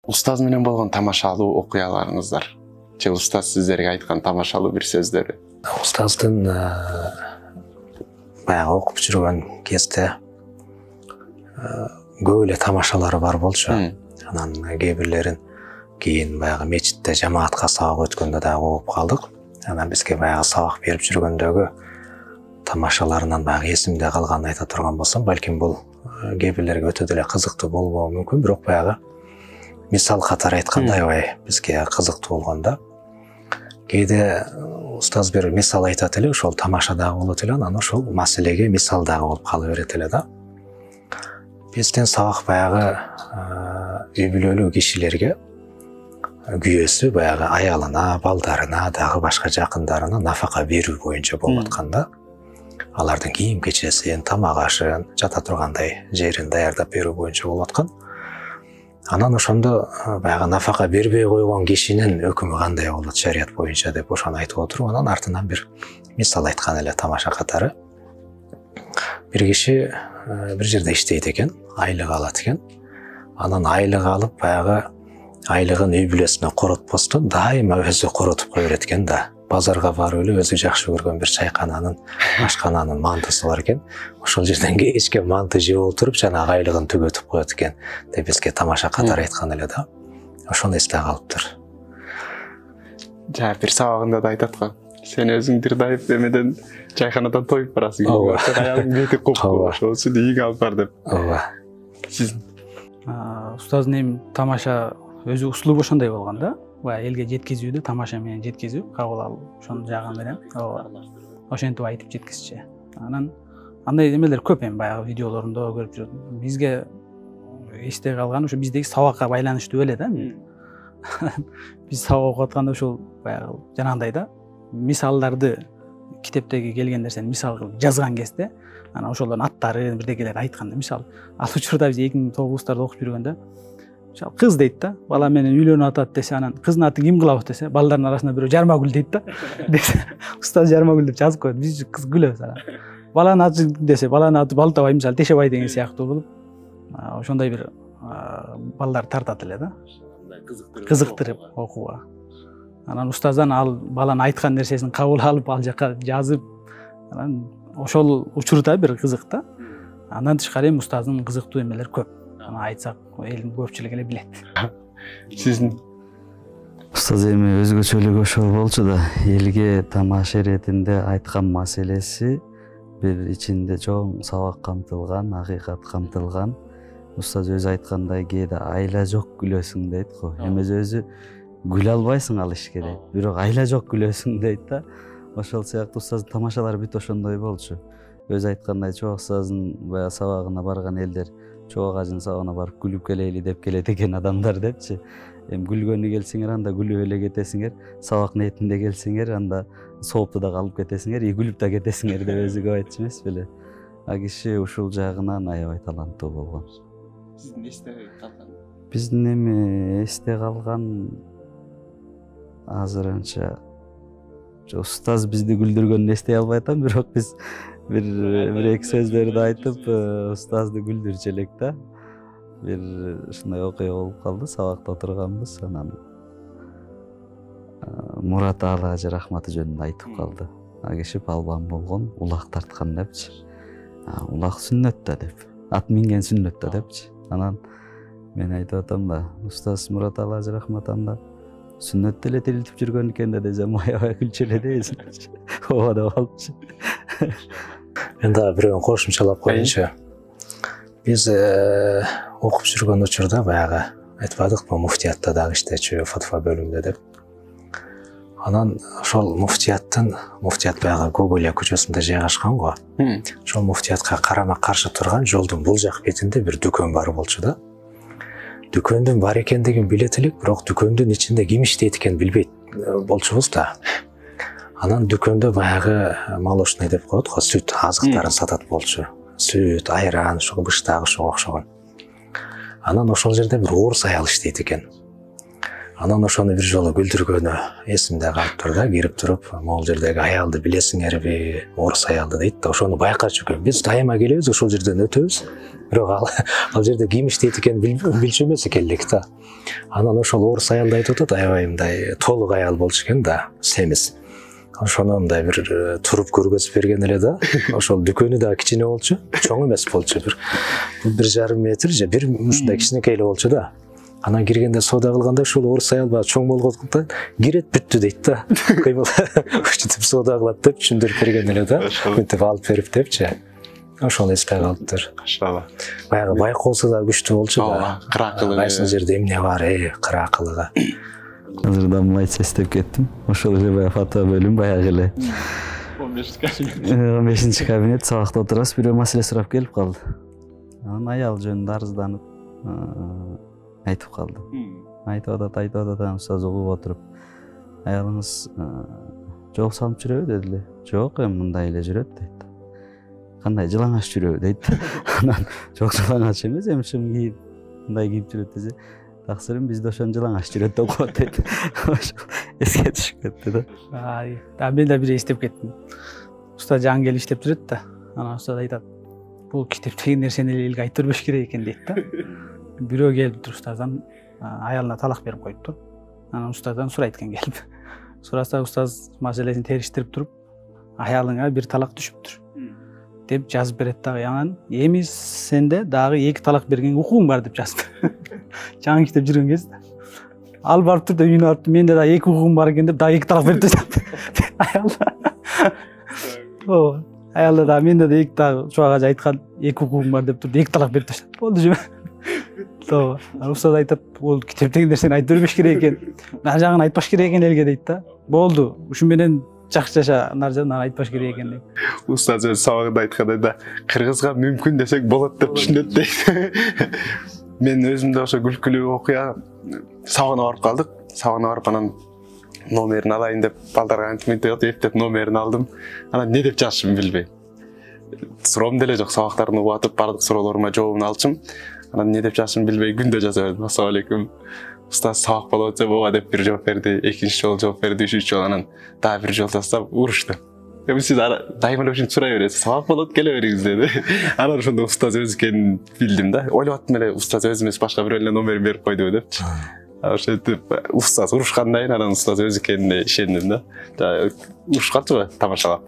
Устаз менен болгон тамашалуу окуяларыңыздар же устаз сиздерге айткан тамашалуу бир сөздөрү? Устаздын баягы окуп жүргөн кезде көп эле тамашалары бар болчу. Анан кээ бирлерин кийин баягы мечитте жамаатка сабак өткөндө дагы угуп калдык. Анан бизге баягы сабак берип жүргөндөгү тамашаларынан баягы эсимде калганын айта турган болсом, балким бул кээ бирлерге өтө деле кызыктуу болбоо мүмкүн, бирок баягы мисал катары айтканда аябай бизге кызыктуу болгон да. Кээде устаз бир мисал айтат эле, ошол тамаша дагы болот эле, анан ошол маселеге мисал дагы болуп кала берет эле да. Биздин сабак баягы үй бүлөлүү кишилерге күйөөсү баягы аялына, балдарына, дагы башка жакындарына нафака берүү боюнча болуп атканда, алардын кийим кечесин, тамак ашын, жата тургандай жерин даярдап берүү боюнча болуп аткан. Анан ошондо баягы нафака бербей койгон кишинин өкүмү кандай болот шарият боюнча деп ошону айтып отуруп, анан артынан бир мисал айткан эле тамаша катары. Бир киши бир жерде иштейт экен, айлык алат экен. Анан айлык алып баягы айлыгын үй бүлөсүнө коротпостон дайыма өзү коротуп кое берет экен да. Базарга барып эле өзү жакшы көргөн бир чайкананын, ашкананын мантысы бар экен. Ошол жерден кечке манты жеп отуруп, жанагы айлыгын түгөтүп коет экен деп бизге тамаша катары айткан эле да. Ошону эсте калыптыр. Жа бир сабагында да айтат го. Сен өзүң дырдайып эмеден чайканадан тоюп барасың. Аялың бети куп-куп, ошол үчүн ийиңе алып бар деп. Ооба. Сиз устаздын эми тамаша өзү услугу ошондой болгон да. Баягы элге жеткизүүдө тамаша менен жеткизүү, кабыл алуу, ошонун жагы менен ошентип айтып жеткизчү. Анан андай эмелер көп эми баягы видеолорунда көрүп жүрөм. Бизге эсте калган ошо биздеги сабакка байланыштуу эле да. Биз сабак окуп атканда ошол баягы жанагындай да, мисалдарды китептеги келген нерсени мисал кылып жазган кезде, анан ошолордун аттарын бирдекелерди айтканда, мисалы ал учурда биз 2009-тарда окуп жүргөндө кыз дейт да, бала менен үйлөнүп атат десе, анан кыздын атын ким кылабыз десе, балдардын арасында бирөө Жармагүл дейт да. Устаз Жармагүл деп жазып коет. Биз кыз күлөбүз анан. Баланын аты десе, баланын аты Балтабай, мисалы Тешебай деген сыяктуу кылып, ошондой бир балдар тартат эле да. Кызыктырып окууга. Анан устаздан ал баланын айткан нерсесин кабыл алып, ал жака жазып, анан ошол учурда бир кызык да. Андан тышкары эми устаздын кызыктуу эмелер көп. Айтсак, элдин көпчүлүгү эле билет. Сиздин устаз эми өзгөчөлүгү ошол болчу да, элге тамаша иретинде айткан маселеси бир ичинде чоң сабак камтылган, акыйкат камтылган. Устаз өзү айткандай, кээде айла жок күлөсүң дейт го. Эми өзү күлө албайсың ал ишке дейт, бирок айла жок күлөсүң дейт да. Ошол сыяктуу устаздын тамашалары бүт ошондой болчу. Өзү айткандай, чоң устаздын баягы сабагына барган элдер чоң ажын сабагына барып күлүп келейли деп келет экен адамдар депчи. Эми күлгөнү келсеңер, анда күлүп эле кетесиңер, сабак ниетинде келсеңер, анда соопту да калып кетесиңер, күлүп да кетесиңер деп өзү көп айтчу эмес беле. А киши ушул жагынан аябай таланттуу болгон. Сиздин эсте калган? Биздин эми эсте калган азырынча устаз бизди күлдүргөнүн эстей албай атам, бирок биз бир эки сөздөрдү айтып устазды күлдүрчү элек да. Бир ушундай окуя болуп калды, сабакта отурганбыз, анан Мурат Аала Ажы рахматы жөнүндө айтып калды. А киши балбан болгон, улак тарткан депчи. Улак сүннөт да деп, ат минген сүннөт да депчи. Анан мен айтып атам да, устаз Мурат Аала Ажы рахмат анда сүннөт деле тирилтип жүргөн экен да десем, аябай күлчү эле дейсиң. Ооба деп калчу. Мен дагы бирөөнү кошумчалап коеюнчу. Биз окуп жүргөн учурда баягы айтпадыкпы, муфтиятта дагы иштечү, фатва бөлүмүндө деп. Анан ошол муфтият баягы Гоголя көчөсүндө жайгашкан го. Ошол муфтиятка карама каршы турган жолдун бул жак бетинде бир дүкөн бар болчу да. Дүкөндүн бар экендигин билет элек, бирок дүкөндүн ичинде ким иштейт экенин билбейт болчубуз да. Анан дүкөндө баягы молочный деп коет го, сүт азыктарын сатат болчу. Сүт, айран, ошо быштак ошого окшогон. Анан ошол жерде бир орус аял иштейт экен. Анан ошону бир жолу күлдүргөнү эсимде калыптыр да, кирип туруп, могул жердеги аялды билесиңерби, орус аялды дейт да, ошону байкачу экен. Биз дайыма келебиз, ошол жерден өтөбүз. Бирок ал жерде ким иштейт экенин билчү эмес экен элек да. Анан ошол орус аялды айтып атат, аябай мындай толук аял болчу экен да, семиз. Ошону мындай бир туруп көргөзүп берген эле да. Ошол дүкөнү да кичине болчу, чоң эмес болчу, бир 1,5 метр же бир ушундай кичинекей эле болчу да. Анан киргенде соода кылганда ошол орус аяль баягы чоң болгондуктан кирет бүттү дейт да. Кыймыл ушинтип соода кылат деп түшүндүрүп берген эле да. Мынтип алып берип депчи. Ошол эсте калыптыр. Машалла. Баягы байкоосу да күчтүү болчу да. Кыракылы. Кайсы жерде эмне бар, кыракылыгы. Азырдан айтса эстеп кеттим. Ошол эле баягы фото бөлүм баягы эле. 15 кабинет сабакта отурабыз, бирөө маселе сурап келип калды. Анан аял жөнүндө арызданып айтып калды. Айтып атат, устоз угуп отуруп. Аялыңыз жол салып жүрөбү дедиле. Жок, эми мындай эле жүрөт дейт. Кандай жылаңач жүрөбү дейт. Анан жок, жылаңач эмес, эми шым кийип, мындай кийип жүрөт десе, таксырым бизде ошон жылаңач жүрөт деп коет дейт. Эске түшүп кетти да. Да мен да бир эстеп кеттим. Уста жаңы келип иштеп жүрөт да. Анан уста айтат, бул китептеги нерсени элге айтып бербеш керек экен дейт да. Бирөө келиптир устаздан, аялына талак берип коюптур. Анан устаздан сурайт экен келип. Сураса устаз маселесин териштирип туруп, аялыңа бир талак түшүптүр деп жазып берет дагы. Анан эми сенде дагы 2 талак берген укугуң бар деп жазып. Жаңы иштеп жүргөн кезде. Ал барып турду, үйүнө барып, менде дагы 2 укугум бар экен деп дагы 2 талак берип деп. Аялда дагы менде да 2 дагы чуага айткан 2 укугум бар деп турду, 2 талак берип таштап. Болду жеме. Устаз айтат, ол китептеги нерсени айтып бербеш керек экен. Нар жагын айтпаш керек экен элге дейт да. Болду, ушу менен жакшы жаша, нар жагын айтпаш керек экен дейт. Устаз өз сабагында айткандай да, кыргызга мүмкүн десек болот деп түшүнөт дейт. Мен өзүмдө ошо күлкүлүү окуя сабагына барып калдык. Сабагына барып анан номерин алайын деп балдарга антиментеп эптеп номерин алдым. Анан не деп жазышымды билбей. Суроом деле жок, сабактарын угуп атып бардык суроолорума жообун алчым. Анан не деп жазышымды билбей күндө жаза бердим. Ассалам алейкум. Устаз сабак болуп атса ооба деп бир жооп берди, экинчи жолу жооп берди, үчүнчү жолу анан дагы бир жолу жазсам урушту. Эми сиз дайыма эле ушинтип сурай бересиз, сабак болот, келе бериңиз деди. Анан ошондо устаз өзү экенин билдим да. Ойлоп аттым эле, устаз өзү эмес башка бирөө эле номерин берип койдубу депчи. Ошентип устаз урушкандан кийин анан устаз өзү экенине ишендим да. Урушканчыбы тамашалап.